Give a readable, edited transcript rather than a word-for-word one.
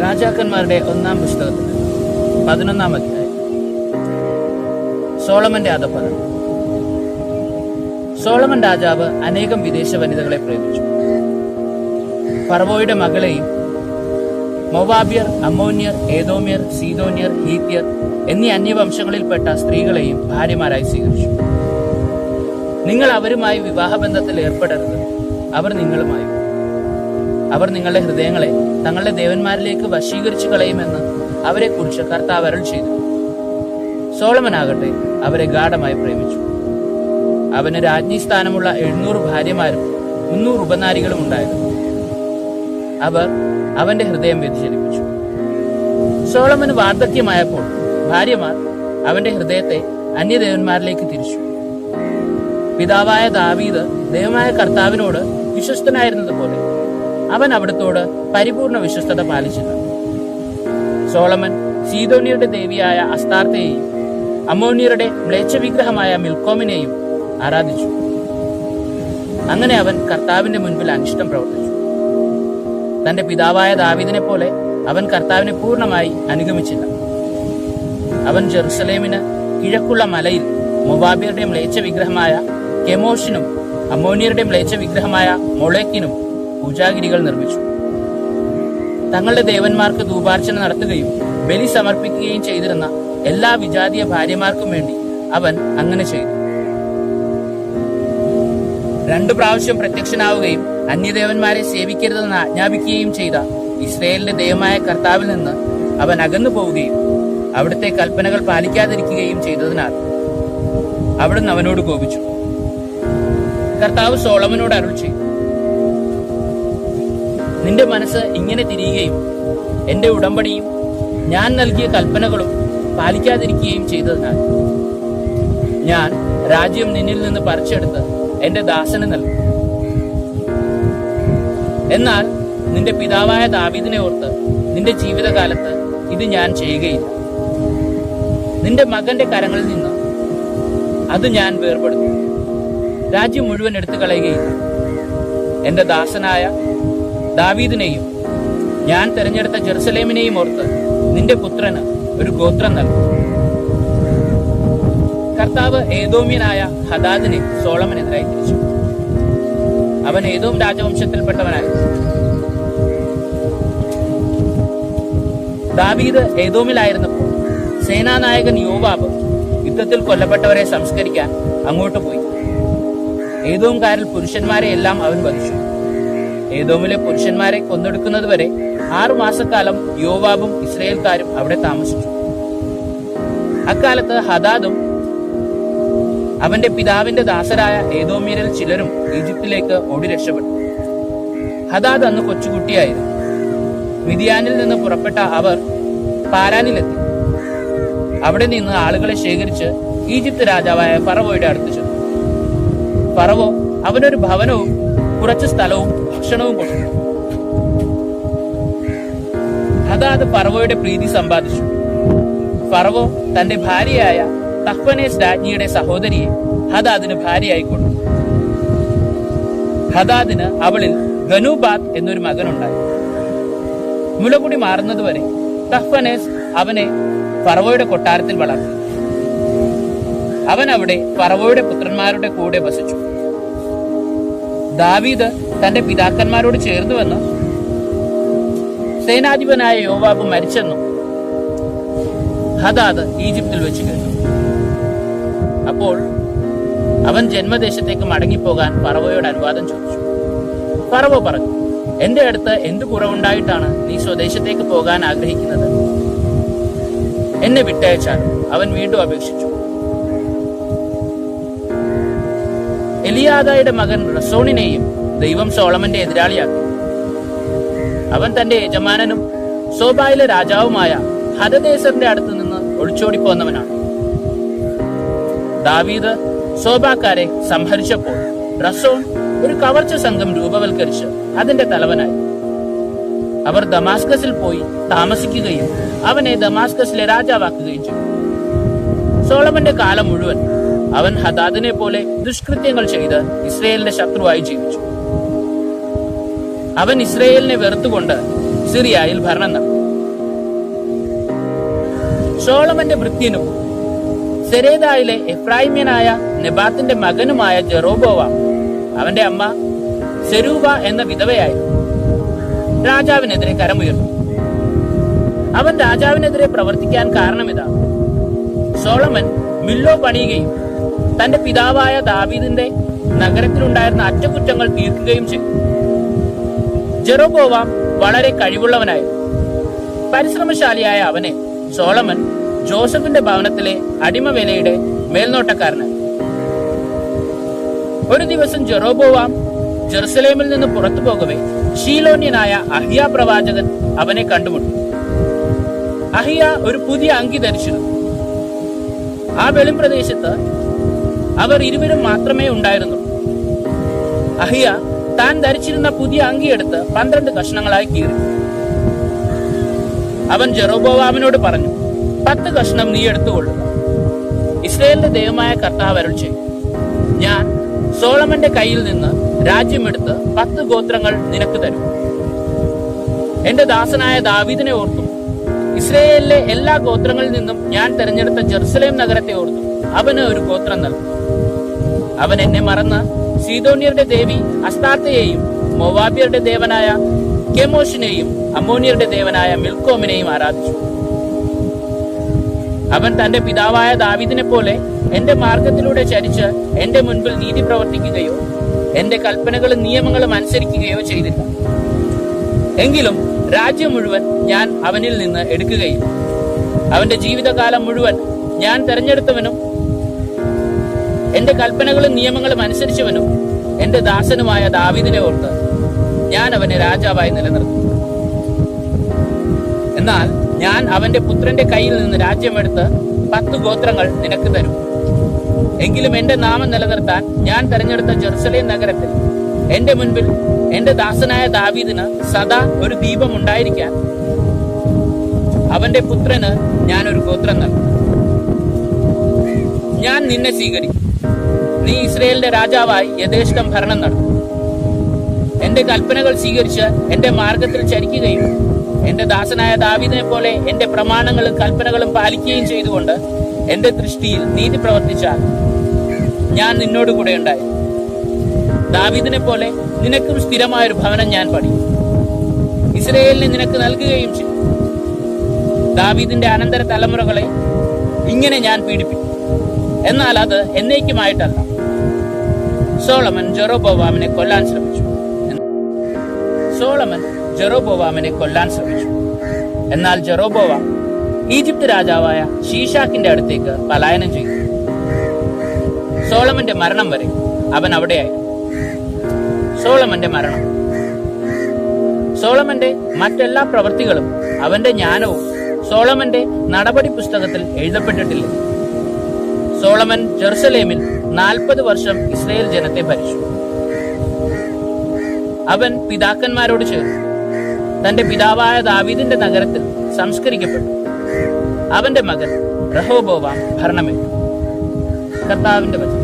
രാജാക്കന്മാരുടെ 1-ാം പുസ്തകത്തിൽ 11-ാം അധ്യായം. സോളമന്റെ അധപ്പതനം. സോളമൻ രാജാവ് അനേകം വിദേശ വനിതകളെ പ്രേമിച്ചു. ഫറവോയുടെ മകളെയും മോവാബ്യർ, അമ്മോന്യർ, ഏദോമ്യർ, സീദോന്യർ, ഹീത്യർ എന്നീ അന്യവംശങ്ങളിൽപ്പെട്ട സ്ത്രീകളെയും ഭാര്യമാരായി സ്വീകരിച്ചു. നിങ്ങൾ അവരുമായി വിവാഹബന്ധത്തിൽ ഏർപ്പെടരുത്, അവർ നിങ്ങളുമായി. അവർ നിങ്ങളുടെ ഹൃദയങ്ങളെ തങ്ങളുടെ ദേവന്മാരിലേക്ക് വശീകരിച്ചു കളയുമെന്ന് അവരെക്കുറിച്ച് കർത്താവ് അരുൾ ചെയ്തു. സോളമനാകട്ടെ അവരെ ഗാഢമായി പ്രേമിച്ചു. അവന് രാജ്ഞി സ്ഥാനമുള്ള 700 ഭാര്യമാരും 300 ഉപനാരികളും ഉണ്ടായിരുന്നു. അവർ അവന്റെ ഹൃദയം വ്യതിചലിപ്പിച്ചു. സോളമന് വാർദ്ധക്യമായപ്പോൾ ഭാര്യമാർ അവന്റെ ഹൃദയത്തെ അന്യദേവന്മാരിലേക്ക് തിരിച്ചു. പിതാവായ ദാവീദ് ദൈവമായ കർത്താവിനോട് വിശ്വസ്തനായിരുന്നതുപോലെ അവൻ അവിടുത്തോട് പരിപൂർണ വിശ്വസ്തത പാലിച്ചില്ല. സോളമൻ സീദോന്യരുടെ ദേവിയായ അസ്താർത്തയെയും അമ്മോന്യരുടെ മ്ലേച്ഛവിഗ്രഹമായ മിൽക്കോമിനെയും ആരാധിച്ചു. അങ്ങനെ അവൻ കർത്താവിന്റെ മുൻപിൽ അനിഷ്ടം പ്രവർത്തിച്ചു. തന്റെ പിതാവായ ദാവീദിനെ പോലെ അവൻ കർത്താവിനെ പൂർണ്ണമായി അനുഗമിച്ചില്ല. അവൻ ജെറുസലേമിന് കിഴക്കുള്ള മലയിൽ മൊവാബ്യരുടെ മ്ലേച്ഛവിഗ്രഹമായ കെമോഷിനും അമ്മോന്യരുടെ മ്ലേച്ഛവിഗ്രഹമായ മൊളേക്കിനും പൂജാഗിരികൾ നിർമ്മിച്ചു. തങ്ങളുടെ ദേവന്മാർക്ക് ധൂപാർച്ചന നടത്തുകയും ബലി സമർപ്പിക്കുകയും ചെയ്തിരുന്ന എല്ലാ വിജാതീയ ഭാര്യമാർക്കും വേണ്ടി അവൻ അങ്ങനെ ചെയ്തു. 2 പ്രാവശ്യം പ്രത്യക്ഷനാവുകയും അന്യദേവന്മാരെ സേവിക്കരുതെന്ന് ആജ്ഞാപിക്കുകയും ചെയ്ത ഇസ്രയേലിന്റെ ദൈവമായ കർത്താവിൽ നിന്ന് അവൻ അകന്നു പോവുകയും അവിടുത്തെ കൽപ്പനകൾ പാലിക്കാതിരിക്കുകയും ചെയ്തതിനാൽ അവിടുന്ന് അവനോട് കോപിച്ചു. കർത്താവ് സോളമനോട് അരുൾ ചെയ്തു, നിന്റെ മനസ്സ് ഇങ്ങനെ തിരിയുകയും എന്റെ ഉടമ്പടിയും ഞാൻ നൽകിയ കൽപ്പനകളും പാലിക്കാതിരിക്കുകയും ചെയ്തതിനാൽ ഞാൻ രാജ്യം നിന്നിൽ നിന്ന് പറിച്ചെടുത്ത് എന്റെ ദാസന് നൽകും. എന്നാൽ നിന്റെ പിതാവായ ദാവീദിനെ ഓർത്ത് നിന്റെ ജീവിതകാലത്ത് ഇത് ഞാൻ ചെയ്യുകയില്ല. നിന്റെ മകന്റെ കരങ്ങളിൽ നിന്ന് അത് ഞാൻ വേർപെടുത്തും. രാജ്യം മുഴുവൻ എടുത്തു കളയുകയില്ല. എന്റെ ദാസനായ ദാവീദിനെയും ഞാൻ തെരഞ്ഞെടുത്ത ജെറുസലേമിനെയും ഓർത്ത് നിന്റെ പുത്രന് ഒരു ഗോത്രം നൽകും. കർത്താവ് ഏദോമ്യനായ ഹദാദിനെ സോളമനെതിരായി തിരിച്ചു. അവൻ ഏദോം രാജവംശത്തിൽപ്പെട്ടവനായിരുന്നു. ദാവീദ് ഏദോമിലായിരുന്നപ്പോൾ സേനാനായകൻ യോവാബ് യുദ്ധത്തിൽ കൊല്ലപ്പെട്ടവരെ സംസ്കരിക്കാൻ അങ്ങോട്ട് പോയി. ഏദോംകാരിൽ പുരുഷന്മാരെ എല്ലാം അവൻ വധിച്ചു. ഏദോമിലെ പുരുഷന്മാരെ കൊന്നൊടുക്കുന്നതുവരെ 6 മാസക്കാലം യോവാബും ഇസ്രയേൽക്കാരും അവിടെ താമസിച്ചു. അക്കാലത്ത് ഹദാദും അവന്റെ പിതാവിന്റെ ദാസരായ ഏദോമ്യരിൽ ചിലരും ഈജിപ്തിലേക്ക് ഓടി രക്ഷപ്പെട്ടു. ഹദാദ് അന്ന് കൊച്ചുകുട്ടിയായിരുന്നു. മിദിയാനിൽ നിന്ന് പുറപ്പെട്ട അവർ പാരാനിലെത്തി. അവിടെ നിന്ന് ആളുകളെ ശേഖരിച്ച് ഈജിപ്ത് രാജാവായ ഫറവോയുടെ അടുത്ത് ചെന്നു. ഫറവോ അവനൊരു ഭവനവും കുറച്ച് സ്ഥലവും ഭക്ഷണവും കൊടുത്തു. ഹദാദ് ഫറവോയുടെ പ്രീതി സമ്പാദിച്ചു. ഫറവോ തന്റെ ഭാര്യയായ തഹ്പനേസ് രാജ്ഞിയുടെ സഹോദരിയെ ഹദാദിന് ഭാര്യയായി കൊടുത്തു. ഹദാദിന് അവളിൽ ഗനൂബാത്ത് എന്നൊരു മകനുണ്ടായി. മുലകുടി മാറുന്നതുവരെ തഹ്പനേസ് അവനെ ഫറവോയുടെ കൊട്ടാരത്തിൽ വളർത്തി. അവൻ അവിടെ ഫറവോയുടെ പുത്രന്മാരുടെ കൂടെ വസിച്ചു. ദാവീദ് തന്റെ പിതാക്കന്മാരോട് ചേർന്നുവെന്ന് സേനാധിപനായ യോവാബ് മരിച്ചെന്നും ഹദാദ് ഈജിപ്തിൽ വെച്ച് കേട്ടു. അപ്പോൾ അവൻ ജന്മദേശത്തേക്ക് മടങ്ങിപ്പോകാൻ ഫറവോയോട് അനുവാദം ചോദിച്ചു. ഫറവോ പറഞ്ഞു, എന്റെ അടുത്ത് എന്ത് കുറവുണ്ടായിട്ടാണ് നീ സ്വദേശത്തേക്ക് പോകാൻ ആഗ്രഹിക്കുന്നത്? എന്നെ വിട്ടയച്ചാലും. അവൻ വീണ്ടും അപേക്ഷിച്ചു. എലിയാദയുടെ മകൻ റസോണിനെയും ദൈവം സോളമന്റെ എതിരാളിയാക്കി. അവൻ തന്റെ യജമാനനും സോബായിലെ രാജാവുമായ ഹദദേസറിന്റെ അടുത്ത് നിന്ന് ഒളിച്ചോടിപ്പോന്നവനാണ്. ദാവീദ് സോബാക്കാരെ സംഹരിച്ചപ്പോൾ റസോൺ ഒരു കവർച്ച സംഘം രൂപവൽക്കരിച്ച് അതിന്റെ തലവനായി. അവർ ദമാസ്കസിൽ പോയി താമസിക്കുകയും അവനെ ദമാസ്കസിലെ രാജാവാക്കുകയും ചെയ്തു. സോളമന്റെ കാലം മുഴുവൻ അവൻ ഹദാദിനെ പോലെ ദുഷ്കൃത്യങ്ങൾ ചെയ്ത് ഇസ്രയേലിന്റെ ശത്രുവായി ജീവിച്ചു. അവൻ ഇസ്രയേലിനെ വെറുത്തുകൊണ്ട് സിറിയയിൽ ഭരണം നടത്തി. സോളമന്റെ ഭൃത്യനും സെരേദായിലെ എഫ്രായിമ്യനായ നെബാത്തിന്റെ മകനുമായ ജെറോബോവാം, അവന്റെ അമ്മ സെരൂബ എന്ന വിധവയായിരുന്നു, രാജാവിനെതിരെ കരമുയർന്നു. അവൻ രാജാവിനെതിരെ പ്രവർത്തിക്കാൻ കാരണമിതാണ്. സോളമൻ മില്ലോ പണിയുകയും തന്റെ പിതാവായ ദാവീദിന്റെ നഗരത്തിലുണ്ടായിരുന്ന അറ്റകുറ്റങ്ങൾ തീർക്കുകയും ചെയ്തു. ജെറോബോവാം വളരെ കഴിവുള്ളവനായിരുന്നു. പരിശ്രമശാലിയായ അവനെ സോളമൻ ജോസഫിന്റെ ഭവനത്തിലെ അടിമവേലയുടെ മേൽനോട്ടക്കാരനായി. ഒരു ദിവസം ജെറോബോവാം ജെറുസലേമിൽ നിന്ന് പുറത്തു പോകവേ ഷീലോന്യനായ അഹിയ പ്രവാചകൻ അവനെ കണ്ടുമുട്ടി. അഹിയ ഒരു പുതിയ അങ്കി ധരിച്ചിരുന്നു. ആ വെളിമ്പ്രദേശത്ത് അവർ ഇരുവരും മാത്രമേ ഉണ്ടായിരുന്നുള്ളൂ. അഹിയ താൻ ധരിച്ചിരുന്ന പുതിയ അങ്കിയെടുത്ത് 12 കഷ്ണങ്ങളായി കീറി. അവൻ ജെറോബോവാമിനോട് പറഞ്ഞു, 10 കഷ്ണം നീ എടുത്തുകൊള്ളുക. ഇസ്രായേലിന്റെ ദൈവമായ കർത്താവ് അരുൾ ചെയ്യും, ഞാൻ സോളമന്റെ കയ്യിൽ നിന്ന് രാജ്യമെടുത്ത് 10 ഗോത്രങ്ങൾ നിനക്ക് തരും. എന്റെ ദാസനായ ദാവീദിനെ ഓർത്തും ഇസ്രായേലിലെ എല്ലാ ഗോത്രങ്ങളിൽ നിന്നും ഞാൻ തെരഞ്ഞെടുത്ത ജെറുസലേം നഗരത്തെ ഓർത്തും അവന് ഒരു ഗോത്രം നൽകും. അവൻ എന്നെ മറന്ന് സീദോന്യരുടെ ദേവി അസ്താർത്തയെയും മോവാബ്യരുടെ ദേവനായ കെമോഷിനെയും അമ്മോന്യരുടെ ദേവനായ മിൽക്കോമിനെയും ആരാധിച്ചു. അവൻ തന്റെ പിതാവായ ദാവീദിനെ പോലെ എന്റെ മാർഗത്തിലൂടെ ചരിച്ച് എന്റെ മുൻപിൽ നീതി പ്രവർത്തിക്കുകയോ എന്റെ കൽപ്പനകളും നിയമങ്ങളും അനുസരിക്കുകയോ ചെയ്തില്ല. എങ്കിലും രാജ്യം മുഴുവൻ ഞാൻ അവനിൽ നിന്ന് എടുക്കുകയില്ല. അവന്റെ ജീവിതകാലം മുഴുവൻ ഞാൻ തെരഞ്ഞെടുത്തവനും എന്റെ കൽപ്പനകളും നിയമങ്ങളും അനുസരിച്ചവനും എന്റെ ദാസനുമായ ദാവീദിനെ ഓർത്ത് ഞാൻ അവനെ രാജാവായി നിലനിർത്തും. എന്നാൽ ഞാൻ അവന്റെ പുത്രന്റെ കയ്യിൽ നിന്ന് രാജ്യമെടുത്ത് 10 ഗോത്രങ്ങൾ നിനക്ക് തരും. എങ്കിലും എന്റെ നാമം നിലനിർത്താൻ ഞാൻ തെരഞ്ഞെടുത്ത ജെറുസലേം നഗരത്തിൽ എന്റെ മുൻപിൽ എന്റെ ദാസനായ ദാവീദിന് സദാ ഒരു ദീപം ഉണ്ടായിരിക്കാൻ അവന്റെ പുത്രന് ഞാൻ ഒരു ഗോത്രം നൽകും. ഞാൻ നിന്നെ സ്വീകരിക്കും. നീ ഇസ്രായേലിന്റെ രാജാവായി യഥേഷ്ടം ഭരണം നടത്തും. എന്റെ കൽപ്പനകൾ സ്വീകരിച്ച് എന്റെ മാർഗത്തിൽ ചരിക്കുകയും എന്റെ ദാസനായ ദാവീദിനെ പോലെ എന്റെ പ്രമാണങ്ങളും കൽപ്പനകളും പാലിക്കുകയും ചെയ്തുകൊണ്ട് എന്റെ ദൃഷ്ടിയിൽ നീതി പ്രവർത്തിച്ചാൽ ഞാൻ നിന്നോട് കൂടെ ഉണ്ടായി. ദാവീദിനെ പോലെ നിനക്കും സ്ഥിരമായൊരു ഭവനം ഞാൻ പണിയും. ഇസ്രായേലിനെ നിനക്ക് നൽകുകയും ചെയ്യും. ദാവീദിന്റെ അനന്തര തലമുറകളെ ഇങ്ങനെ ഞാൻ പീഡിപ്പിക്കും. എന്നാൽ അത് എന്നേക്കുമായിട്ടല്ല. സോളമൻ ജെറോബോവാമിനെ കൊല്ലാൻ ശ്രമിച്ചു. എന്നാൽ ജെറോബോവാം ഈജിപ്ത് രാജാവായ ഷീഷാക്കിന്റെ അടുത്തേക്ക് പലായനം ചെയ്തു. സോളമന്റെ മരണം വരെ അവൻ അവിടെയായി. സോളമന്റെ മറ്റെല്ലാ പ്രവൃത്തികളും അവന്റെ ജ്ഞാനവും സോളമന്റെ നടപടി പുസ്തകത്തിൽ എഴുതപ്പെട്ടിട്ടില്ല. സോളമൻ ജെറുസലേമിൽ 40 വർഷം ഇസ്രായേൽ ജനത്തെ ഭരിച്ചു. അവൻ പിതാക്കന്മാരോട് ചേർന്നു തന്റെ പിതാവായ ദാവീദിന്റെ നഗരത്തിൽ സംസ്കരിക്കപ്പെട്ടു. അവന്റെ മകൻ റഹോബോവാം ഭരണമേറ്റു. കർത്താവിന്റെ വചനം.